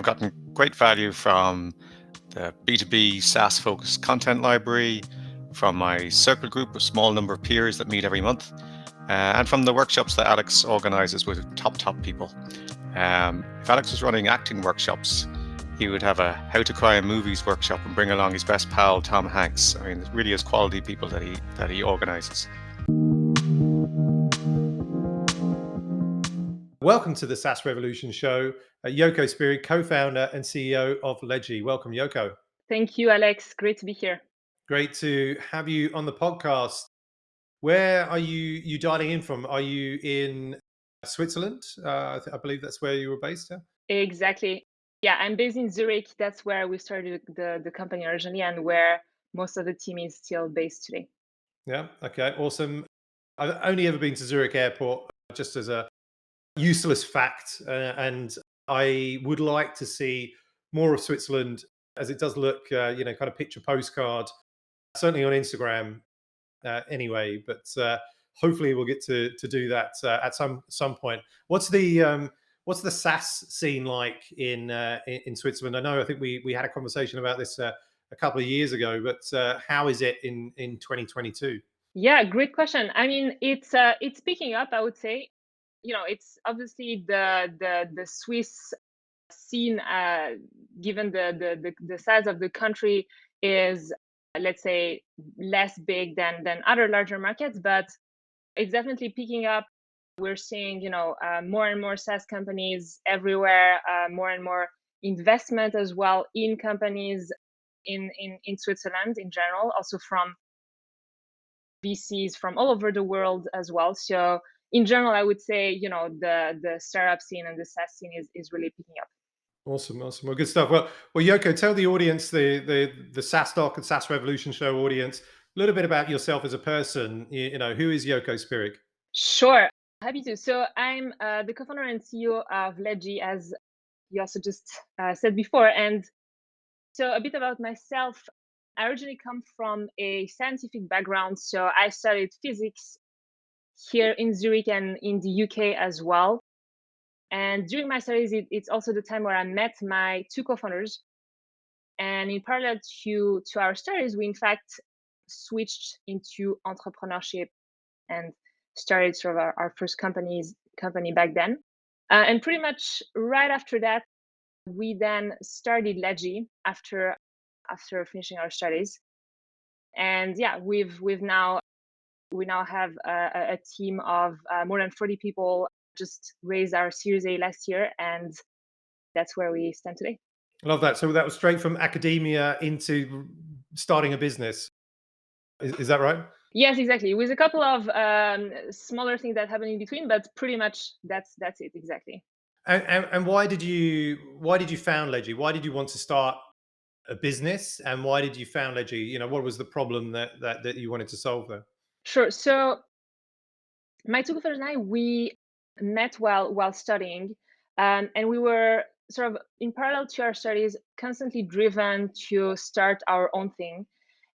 I've gotten great value from the B2B SaaS focused content library, from my circle group, a small number of peers that meet every month, and from the workshops that Alex organizes with top people. If Alex was running acting workshops, he would have a how to cry in movies workshop and bring along his best pal, Tom Hanks. I mean, it really is quality people that he organizes. Welcome to the SaaS Revolution show. Yoko Spirig, co-founder and CEO of Ledgy. Welcome, Yoko. Thank you, Alex. Great to be here. Great to have you on the podcast. Where are you dialing in from? Are you in Switzerland? I believe that's where you were based. Yeah? Exactly. Yeah, I'm based in Zurich. That's where we started the company originally and where most of the team is still based today. Yeah. Okay. Awesome. I've only ever been to Zurich Airport, just as a useless fact, and I would like to see more of Switzerland, as it does look, kind of picture postcard, certainly on Instagram, anyway. But hopefully, we'll get to do that at some point. What's the SaaS scene like in Switzerland? I think we had a conversation about this a couple of years ago, but how is it in 2022? Yeah, great question. I mean, it's picking up, I would say. It's obviously the Swiss scene, given the size of the country, is, let's say, less big than other larger markets, but it's definitely picking up. We're seeing, more and more SaaS companies everywhere, more and more investment as well in companies in Switzerland in general, also from VCs from all over the world as well. So in general, I would say, the startup scene and the SaaS scene is really picking up. Awesome. Well, good stuff. Well, Yoko, tell the audience, the SaaStock and SaaS Revolution show audience, a little bit about yourself as a person. Who is Yoko Spirig? Sure, happy to. So I'm the co-founder and CEO of Ledgy, as you also just said before. And so a bit about myself. I originally come from a scientific background. So I studied physics here in Zurich and in the UK as well. And during my studies, it's also the time where I met my two co-founders. And in parallel to our studies, we in fact switched into entrepreneurship and started sort of our first company back then. And pretty much right after that, we then started Ledgy after finishing our studies. And yeah, we now have a team of more than 40 people. Just raised our Series A last year, and that's where we stand today. I love that. So that was straight from academia into starting a business. Is that right? Yes, exactly. With a couple of smaller things that happen in between, but pretty much that's it exactly. And why did you found Ledgy? Why did you want to start a business, and why did you found Ledgy? What was the problem that you wanted to solve there? Sure. So my two co-founders and I, we met while studying, and we were sort of in parallel to our studies, constantly driven to start our own thing.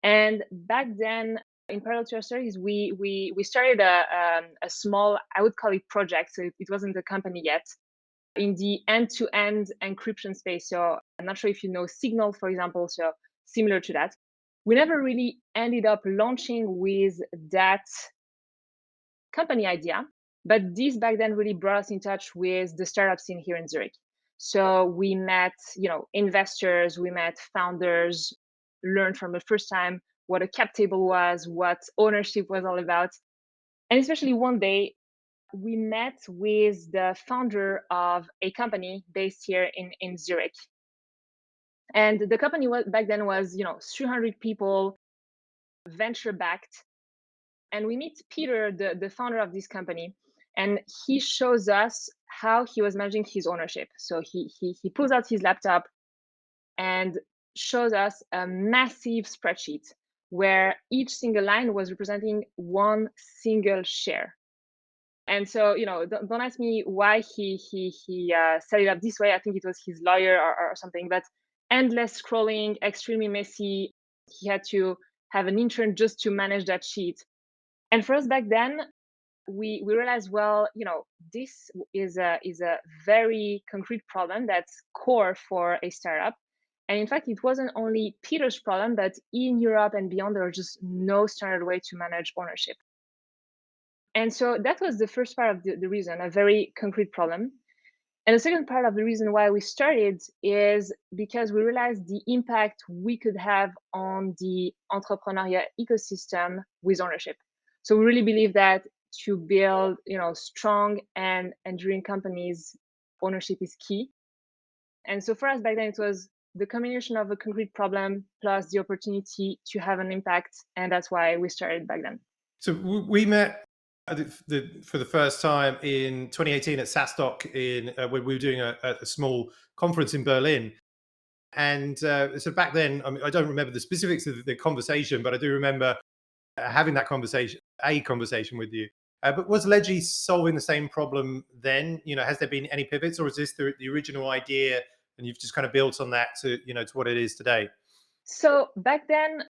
And back then, in parallel to our studies, we started a small, I would call it project. So it wasn't a company yet, in the end-to-end encryption space. So I'm not sure if you know Signal, for example. So similar to that, we never really ended up launching with that company idea, but this back then really brought us in touch with the startup scene here in Zurich. So we met, investors, we met founders, learned from the first time what a cap table was, what ownership was all about. And especially one day, we met with the founder of a company based here in Zurich. And the company back then was, 300 people, venture backed. And we meet Peter, the founder of this company, and he shows us how he was managing his ownership. So he pulls out his laptop and shows us a massive spreadsheet where each single line was representing one single share. And so, don't ask me why he set it up this way. I think it was his lawyer or something, but endless scrolling, extremely messy. He had to have an intern just to manage that sheet. And for us back then, we realized, well, this is a very concrete problem that's core for a startup. And in fact, it wasn't only Peter's problem, but in Europe and beyond, there was just no standard way to manage ownership. And so that was the first part of the reason, a very concrete problem. And the second part of the reason why we started is because we realized the impact we could have on the entrepreneurial ecosystem with ownership. So we really believe that to build, strong and enduring companies, ownership is key. And so for us back then, it was the combination of a concrete problem plus the opportunity to have an impact, and that's why we started back then. So we met for the first time in 2018 at SaaStock when we were doing a small conference in Berlin. And so back then, I mean, I don't remember the specifics of the conversation, but I do remember having that conversation with you. But was Ledgy solving the same problem then? Has there been any pivots, or is this the original idea, and you've just kind of built on that to what it is today? So back then,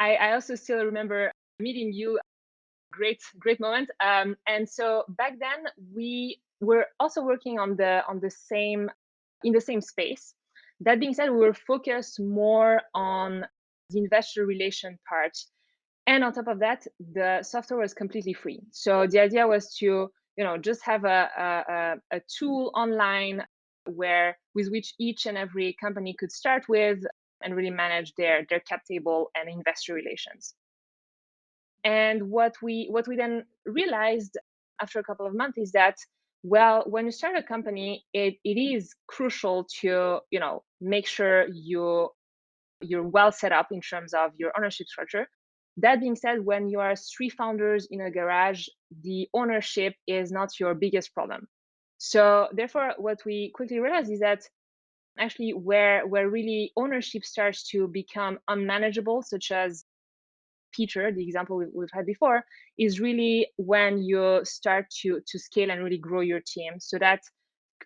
I also still remember meeting you. Great moment. And so back then we were also working on the same in the same space. That being said, we were focused more on the investor relation part. And on top of that, the software was completely free. So the idea was to, just have a tool online with which each and every company could start with and really manage their cap table and investor relations. And what we then realized after a couple of months is that, well, when you start a company, it is crucial to make sure you're well set up in terms of your ownership structure. That being said, when you are three founders in a garage, the ownership is not your biggest problem. So therefore, what we quickly realized is that actually where really ownership starts to become unmanageable, such as Peter, the example we've had before, is really when you start to scale and really grow your team. So that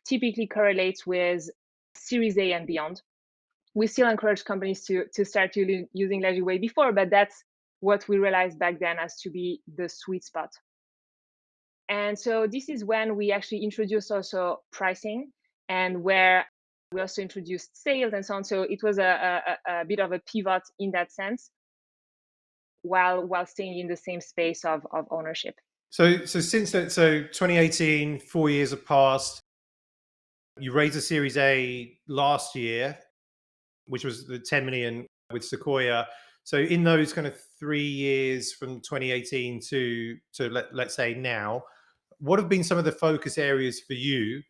typically correlates with Series A and beyond. We still encourage companies to start using Ledgy way before, but that's what we realized back then as to be the sweet spot. And so this is when we actually introduced also pricing, and where we also introduced sales and so on. So it was a bit of a pivot in that sense, while staying in the same space of ownership. So since then, so 2018, 4 years have passed. You raised a Series A last year, which was the 10 million with Sequoia. So in those kind of 3 years from 2018 to let's say now, what have been some of the focus areas for you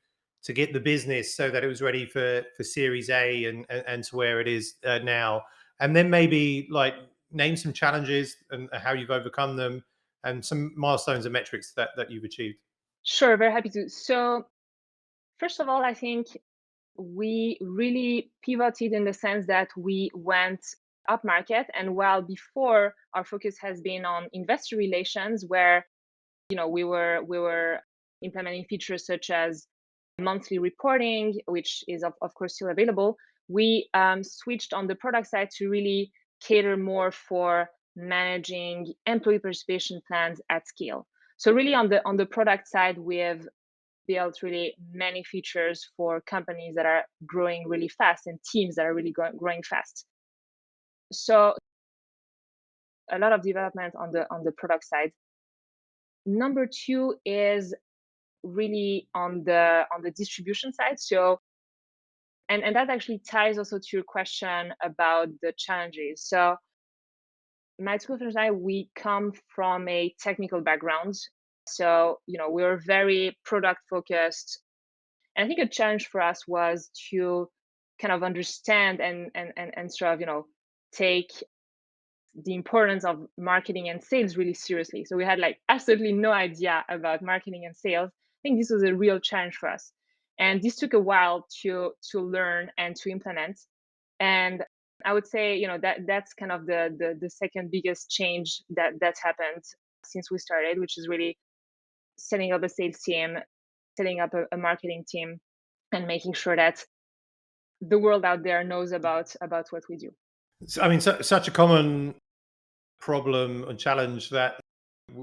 to get the business so that it was ready for Series A and to where it is now? And then maybe like name some challenges and how you've overcome them, and some milestones and metrics that you've achieved. Sure, very happy to. So first of all, I think we really pivoted in the sense that we went up market. And while before our focus has been on investor relations, where we were implementing features such as monthly reporting, which is of course still available, we switched on the product side to really cater more for managing employee participation plans at scale. So really on the product side, we've built really many features for companies that are growing really fast and teams that are really growing fast. So a lot of development on the product side. Number two is really on the distribution side. So and that actually ties also to your question about the challenges. So my two friends and I, we come from a technical background. So, we're very product focused. And I think a challenge for us was to kind of understand and sort of, take the importance of marketing and sales really seriously. So we had like absolutely no idea about marketing and sales. I think this was a real challenge for us. And this took a while to learn and to implement. And I would say, that's kind of the second biggest change that's happened since we started, which is really setting up a sales team, setting up a marketing team, and making sure that the world out there knows about what we do. I mean, such a common problem and challenge that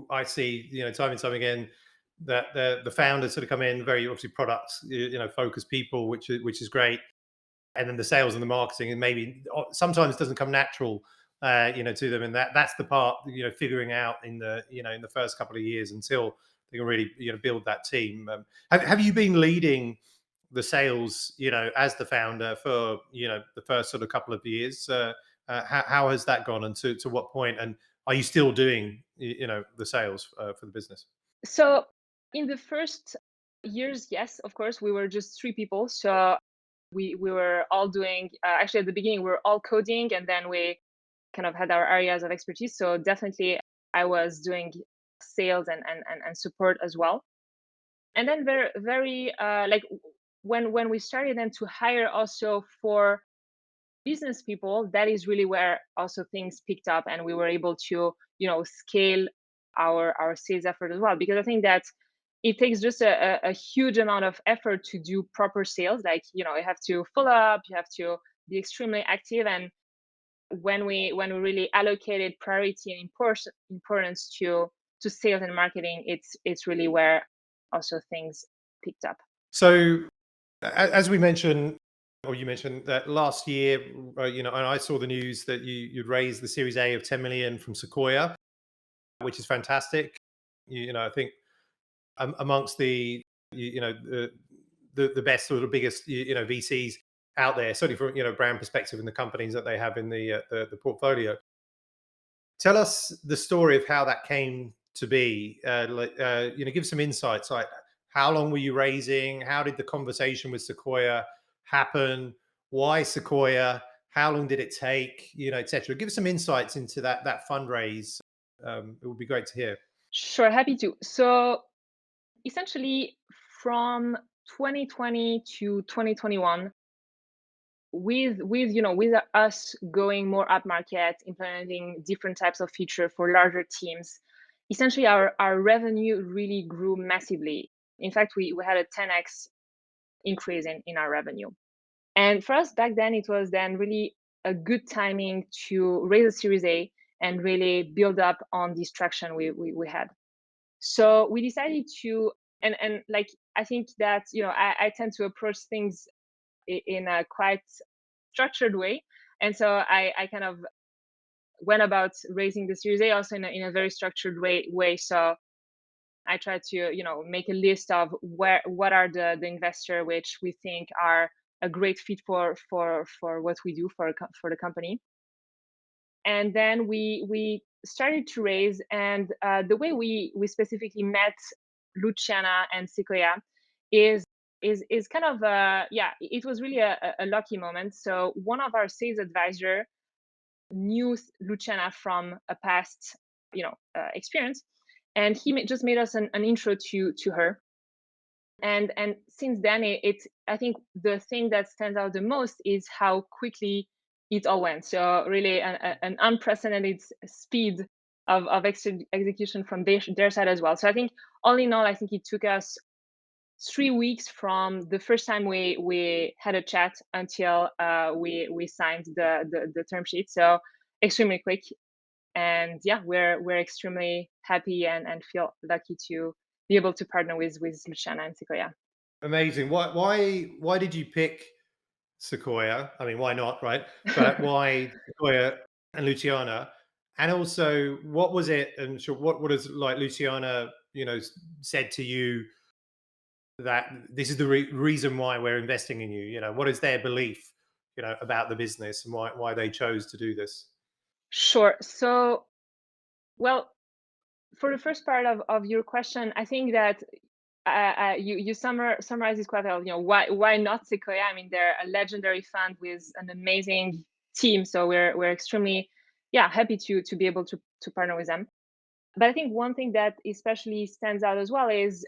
I see, time and time again that the founders sort of come in very obviously product, focused people, which is great, and then the sales and the marketing, and maybe sometimes doesn't come natural, to them, and that's the part, figuring out in the first couple of years until they can really build that team. Have you been leading the sales, as the founder for the first sort of couple of years? How has that gone, and to what point? And are you still doing the sales for the business? So in the first years, yes, of course, we were just three people. So we were all doing, actually at the beginning, we were all coding, and then we kind of had our areas of expertise. So definitely I was doing sales and support as well. And then very like when we started then to hire also for business people, that is really where also things picked up, and we were able to scale our sales effort as well, because I think that it takes just a huge amount of effort to do proper sales. Like you have to follow up, you have to be extremely active, and when we really allocated priority and importance to sales and marketing, it's really where also things picked up. So, as we mentioned, or you mentioned that last year, and I saw the news that you'd raised the Series A of 10 million from Sequoia, which is fantastic. I think amongst the the best or the biggest VCs out there, certainly from brand perspective and the companies that they have in the portfolio. Tell us the story of how that came to be. Give some insights. Like, how long were you raising? How did the conversation with Sequoia happen? Why Sequoia? How long did it take? Etc. Give us some insights into that fundraise. It would be great to hear. Sure, happy to. So essentially from 2020 to 2021, with us going more up market, implementing different types of feature for larger teams, essentially our revenue really grew massively. In fact, we had a 10x increase in our revenue. And for us back then, it was then really a good timing to raise a Series A and really build up on this traction we had. So we decided to, and like, I think that, I tend to approach things in a quite structured way. And so I kind of went about raising the Series A also in a very structured way. So I try to, make a list of what are the investor which we think are a great fit for what we do for the company. And then we started to raise, and the way we specifically met Luciana and Sequoia is kind of it was really a lucky moment. So one of our sales advisor knew Luciana from a past experience, and he just made us an intro to her. And since then, I think the thing that stands out the most is how quickly it all went. So really an unprecedented speed of execution from their side as well. So I think all in all, I think it took us 3 weeks from the first time we had a chat until we signed the term sheet. So extremely quick. And yeah, we're extremely happy and feel lucky to be able to partner with Luciana and Sequoia. Amazing. Why did you pick Sequoia? I mean, why not, right? But why Sequoia and Luciana? And also, what was it? And sure, what is like Luciana, said to you that this is the reason why we're investing in you? What is their belief, about the business, and why they chose to do this? Sure. So, well, for the first part of your question, I think that you summarize this quite well. Why not Sequoia? I mean, they're a legendary fund with an amazing team, so we're extremely happy to be able to partner with them. But I think one thing that especially stands out as well is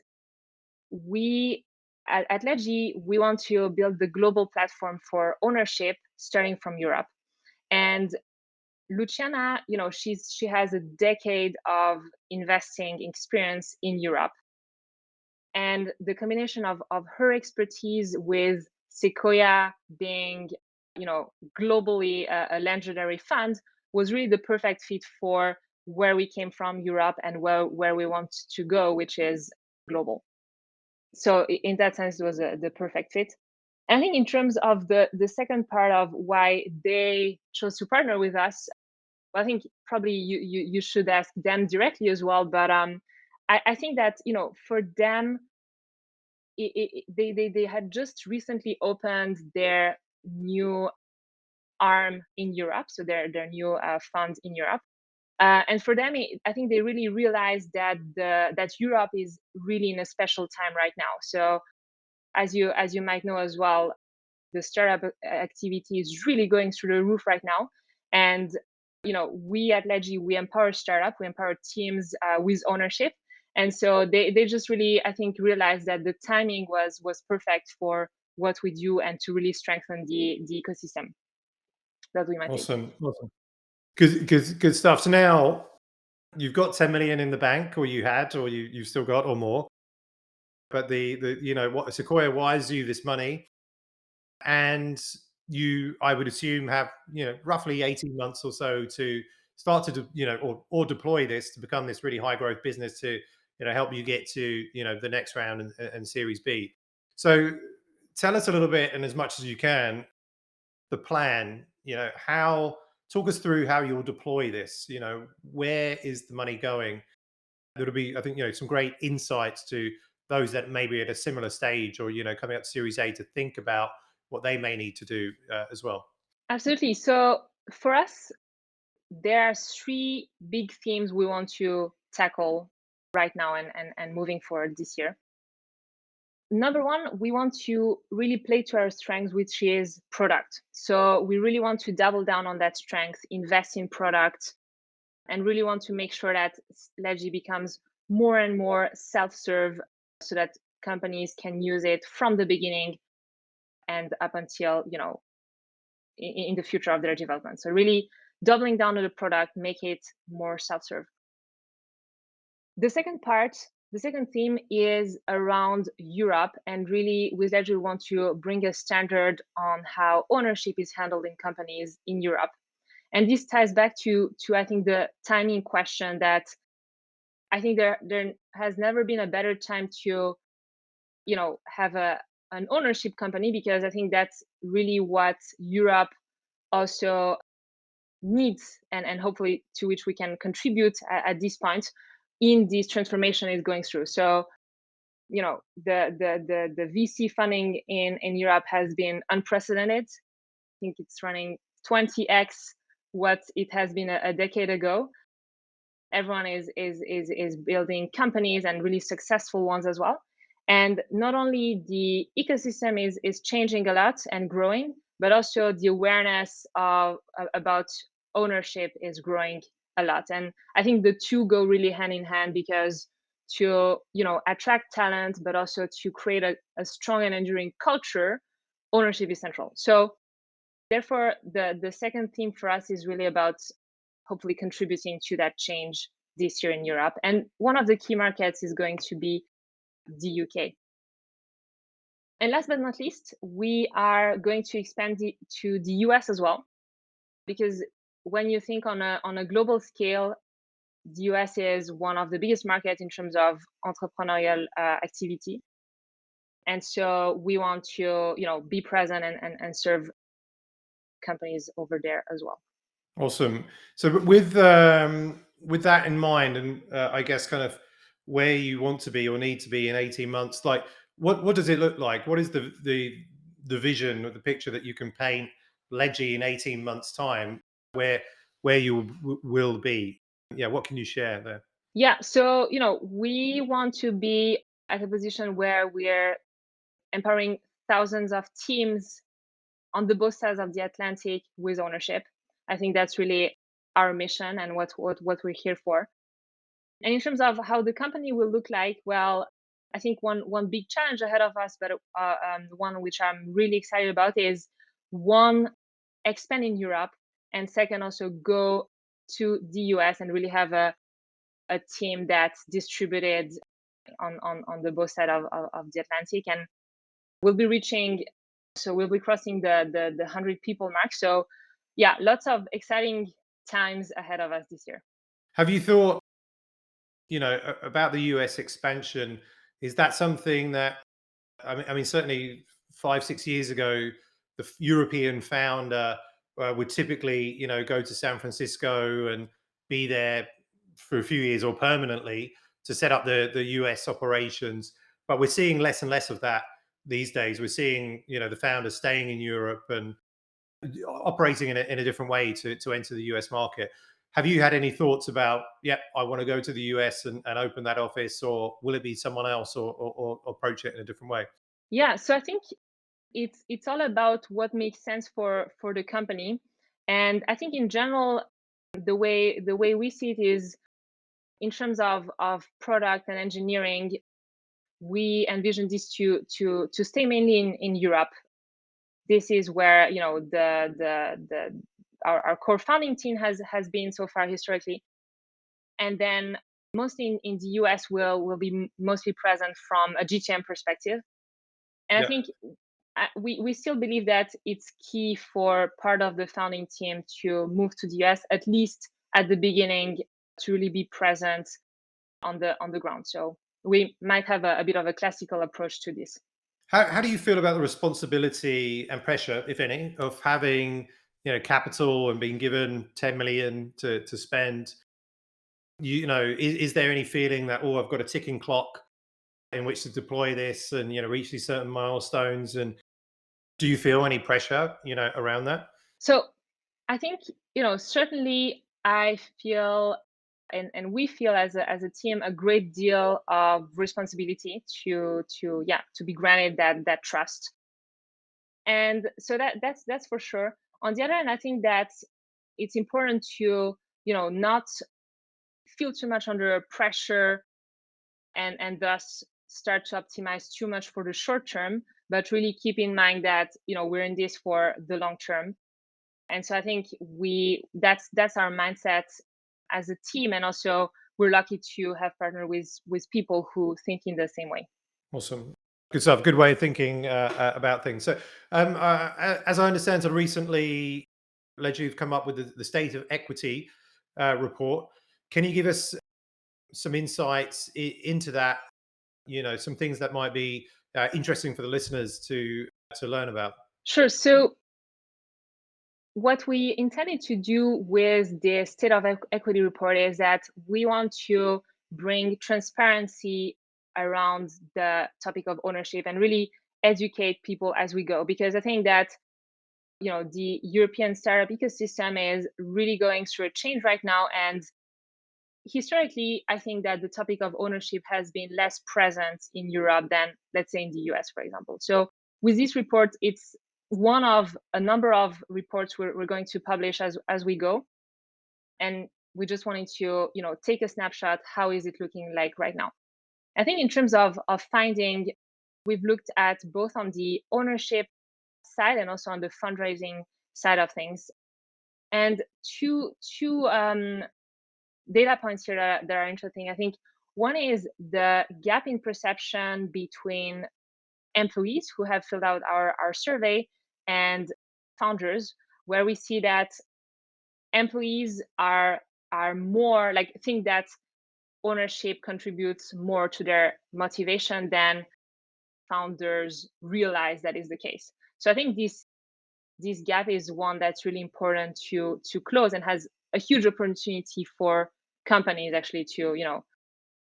we at Ledgy, we want to build the global platform for ownership starting from Europe. And Luciana, she has a decade of investing experience in Europe. And the combination of her expertise with Sequoia being, globally a legendary fund was really the perfect fit for where we came from, Europe, and where we want to go, which is global. So in that sense, it was the perfect fit. And I think in terms of the second part of why they chose to partner with us, well, I think probably you should ask them directly as well. But I think that for them, they had just recently opened their new arm in Europe, so their new fund in Europe. And for them, I think they really realized that Europe is really in a special time right now. So as you might know as well, the startup activity is really going through the roof right now. And we at Ledgy, we empower startup, we empower teams with ownership. And so they just really, I think, realized that the timing was perfect for what we do and to really strengthen the ecosystem. That we might take. Awesome. Good stuff. So now you've got 10 million in the bank, or you had, or you've still got, or more. But what Sequoia wires you this money, and you, I would assume, have roughly 18 months or so to start to or deploy this to become this really high growth business to help you get to the next round and Series B. So tell us a little bit, and as much as you can, the plan. How, talk us through how you'll deploy this. Where is the money going? There'll be, I think, some great insights to those that may be at a similar stage, or coming up to Series A, to think about what they may need to do as well. Absolutely. So for us, there are three big themes we want to tackle right now and moving forward this year. Number one, we want to really play to our strengths, which is product. So we really want to double down on that strength, invest in product, and really want to make sure that Ledgy becomes more and more self-serve, so that companies can use it from the beginning and up until in the future of their development. So really doubling down on the product, make it more self-serve. The second theme is around Europe, and really with Ledgy we want to bring a standard on how ownership is handled in companies in Europe. And this ties back to I think the timing question, that I think there has never been a better time to have an ownership company, because I think that's really what Europe also needs, and hopefully to which we can contribute at this point in this transformation is going through. So the VC funding in Europe has been unprecedented. I think it's running 20x what it has been a decade ago. Everyone is building companies, and really successful ones as well. And not only the ecosystem is changing a lot and growing, but also the awareness about ownership is growing a lot. And I think the two go really hand in hand, because to attract talent, but also to create a strong and enduring culture, ownership is central. So therefore, the second theme for us is really about hopefully contributing to that change this year in Europe. And one of the key markets is going to be the UK. And last but not least, we are going to expand to the US as well, because when you think on a global scale, the US is one of the biggest markets in terms of entrepreneurial activity. And so we want to be present and serve companies over there as well. Awesome. So with that in mind, and I guess kind of where you want to be or need to be in 18 months, like what does it look like? What is the vision or the picture that you can paint Ledgy in 18 months time, where you will be? Yeah, what can you share there? Yeah, so we want to be at a position where we're empowering thousands of teams on the both sides of the Atlantic with ownership. I think that's really our mission and what we're here for. And in terms of how the company will look like, well, I think one big challenge ahead of us, but one which I'm really excited about, is one, expand in Europe, and second, also go to the US and really have a team that's distributed on the both side of the Atlantic. And we'll be crossing the 100 people mark. So yeah, lots of exciting times ahead of us this year. Have you thought, about the US expansion? Is that something that, I mean, certainly 5, 6 years ago, the European founder would typically, go to San Francisco and be there for a few years or permanently to set up the US operations. But we're seeing less and less of that these days. We're seeing, the founders staying in Europe and operating in a different way to enter the US market. Have you had any thoughts about, yeah, I want to go to the US and open that office, or will it be someone else, or approach it in a different way? Yeah, so I think it's all about what makes sense for the company. And I think in general, the way we see it is in terms of product and engineering, we envision this to stay mainly in Europe. This is where the our core founding team has been so far historically, and then mostly in the US will be mostly present from a GTM perspective. And I Yeah. think we still believe that it's key for part of the founding team to move to the US, at least at the beginning, to really be present on the ground. So we might have a bit of a classical approach to this. How do you feel about the responsibility and pressure, if any, of having, capital and being given 10 million to spend? Is there any feeling that, oh, I've got a ticking clock in which to deploy this and, reach these certain milestones? And do you feel any pressure, around that? So I think, certainly I feel and we feel as a team a great deal of responsibility to be granted that trust. And so that's for sure. On the other hand, I think that it's important to, not feel too much under pressure and thus start to optimize too much for the short term, but really keep in mind that, we're in this for the long term. And so I think that's our mindset as a team, and also we're lucky to have partnered with people who think in the same way. Awesome. Good stuff. Good way of thinking about things. So, as I understand, so recently, Ledgy, you've come up with the state of equity report. Can you give us some insights into that? Some things that might be interesting for the listeners to learn about. Sure. So what we intended to do with the state of equity report is that we want to bring transparency around the topic of ownership and really educate people as we go, because I think that the European startup ecosystem is really going through a change right now. And historically, I think that the topic of ownership has been less present in Europe than, let's say, in the US, for example. So with this report, it's one of a number of reports we're going to publish as we go. And we just wanted to, take a snapshot. How is it looking like right now? I think in terms of finding, we've looked at both on the ownership side and also on the fundraising side of things. And two data points here that are interesting. I think one is the gap in perception between employees who have filled out our survey and founders, where we see that employees are more like think that ownership contributes more to their motivation than founders realize that is the case. So I think this gap is one that's really important to close, and has a huge opportunity for companies actually to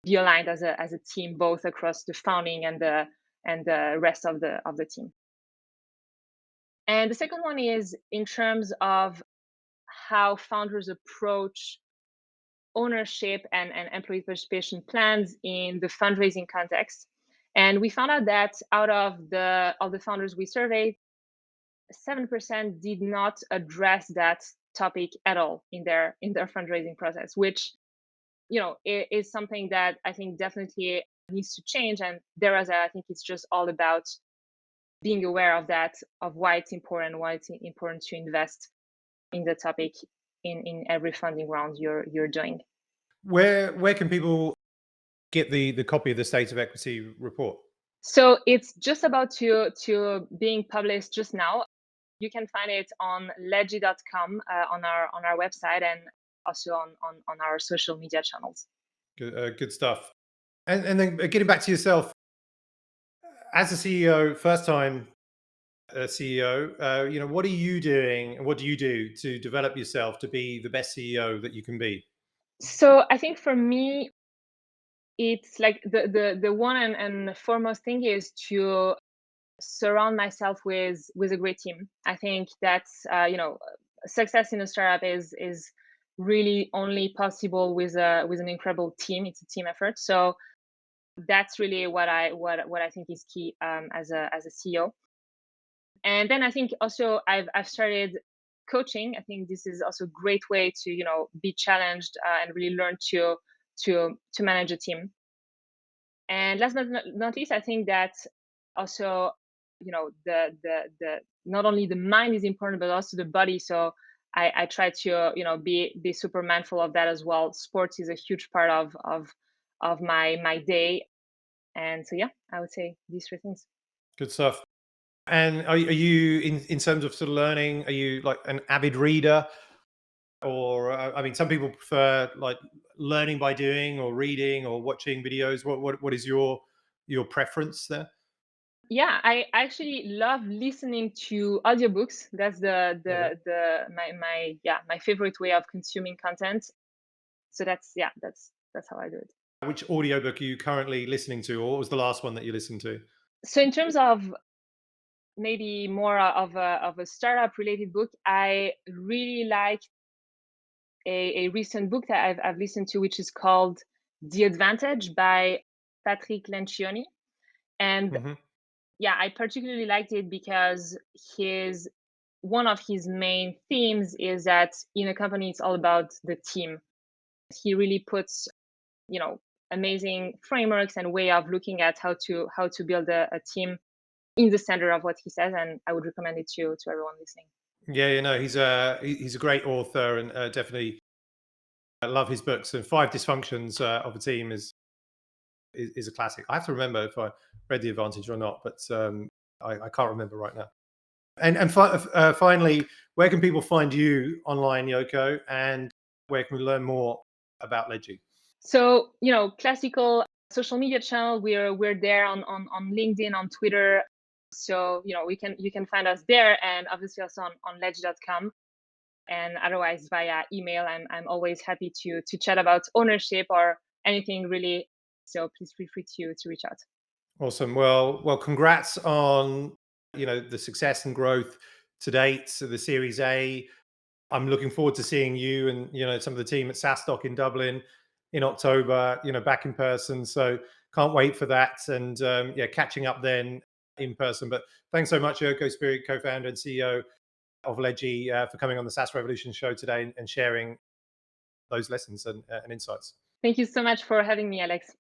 be aligned as a team, both across the founding and the rest of the team. And the second one is in terms of how founders approach ownership and employee participation plans in the fundraising context. And we found out that out of the founders we surveyed, 7% did not address that topic at all in their fundraising process, which is something that I think definitely needs to change. And I think it's just all about being aware of that, of why it's important to invest in the topic in every funding round you're doing. Where can people get the copy of the state of equity report? So it's just about to being published just now. You can find it on ledgy.com on our website, and also on our social media channels. Good stuff. And then getting back to yourself as a CEO, first time CEO, what are you doing and what do you do to develop yourself to be the best CEO that you can be? So I think for me, it's like the one and foremost thing is to surround myself with a great team. I think that's success in a startup is really only possible with an incredible team. It's a team effort. So that's really what I think is key as a CEO. And then I think also I've started coaching. I think this is also a great way to be challenged and really learn to manage a team. And last but not least, I think that also, the not only the mind is important, but also the body. So I try to, be super mindful of that as well. Sports is a huge part of my day. And so, yeah, I would say these three things. Good stuff. And are you in terms of sort of learning, are you like an avid reader? Or I mean, some people prefer like learning by doing or reading or watching videos. What is your preference there? Yeah, I actually love listening to audiobooks. That's Okay. my favorite way of consuming content. So that's how I do it. Which audiobook are you currently listening to, or what was the last one that you listened to? So in terms of maybe more of a startup related book, I really like a recent book that I've listened to, which is called The Advantage by Patrick Lencioni. And Hmm. yeah, I particularly liked it because his one of his main themes is that in a company it's all about the team. He really puts, you know, amazing frameworks and way of looking at how to build a team in the center of what he says, and I would recommend it to everyone listening. Yeah, he's a great author, and definitely I love his books. And Five Dysfunctions of a Team is a classic. I have to remember if I read The Advantage or not, but I can't remember right now. And finally, where can people find you online, Yoko? And where can we learn more about Ledgy? So, classical social media channel, we're there on LinkedIn, on Twitter. So, you can find us there, and obviously also on ledgy.com. And otherwise via email, I'm always happy to chat about ownership or anything really. So please feel free to reach out. Awesome. Well, congrats on the success and growth to date. So the Series A. I'm looking forward to seeing you and some of the team at SaaStock in Dublin in October. Back in person. So can't wait for that. And yeah, catching up then in person. But thanks so much, Yoko Spirig, co-founder and CEO of Ledgy, for coming on the SaaS Revolution show today and sharing those lessons and insights. Thank you so much for having me, Alex.